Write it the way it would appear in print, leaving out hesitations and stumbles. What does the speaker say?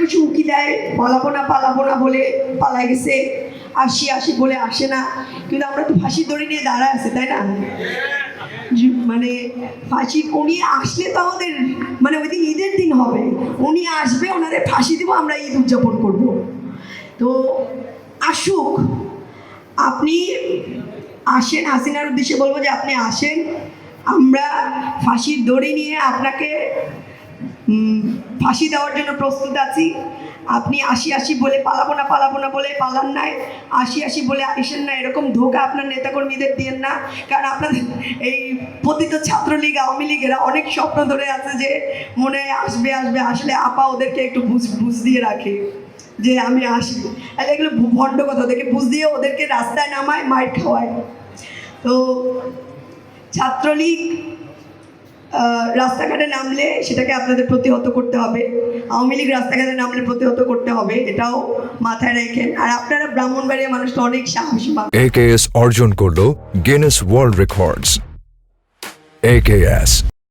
কিছু উকি দেয়, পালাবো না বলে পালায় গেছে, আসি বলে আসে না। কিন্তু আমরা তো ফাঁসির দড়ি নিয়ে দাঁড়ায় আছে, তাই না? মানে ফাঁসি উনি আসলে তো আমাদের মানে ওই দিন ঈদের দিন হবে, উনি আসবে, ওনাদের ফাঁসি দেবো, আমরা ঈদ উদযাপন করব। তো আসুক, আপনি আসেন, হাসিনার উদ্দেশ্যে বলবো যে আপনি আসেন, আমরা ফাঁসির দড়ি নিয়ে আপনাকে ফাঁসি দেওয়ার জন্য প্রস্তুত আছি। আপনি আসি বলে পালাবো না বলে পালান নাই, আসি বলে আসেন না, এরকম ধোঁকা আপনার নেতাকর্মীদের দিয়েন না। কারণ আপনাদের এই পতিত ছাত্রলীগ, আওয়ামী লীগেরা অনেক স্বপ্ন ধরে আছে যে মনে হয় আসবে, আসলে আপা ওদেরকে একটু বুঝ দিয়ে রাখে যে আমি আসি। আর এগুলো ভণ্ড কথা, ওদেরকে বুঝ দিয়ে ওদেরকে রাস্তায় নামায়, মাইর খাওয়ায়। তো ছাত্রলীগ রাস্তাঘাটে নামলে সেটাকে আপনাদের প্রতিহত করতে হবে, আওয়ামী লীগ রাস্তাঘাটে নামলে প্রতিহত করতে হবে, এটাও মাথায় রাখেন। আর আপনারা ব্রাহ্মণবাড়িয়া মানুষ তো অনেক সাহসী মানুষ। AKS অর্জন করলো গিনেস ওয়ার্ল্ড রেকর্ডস। AKS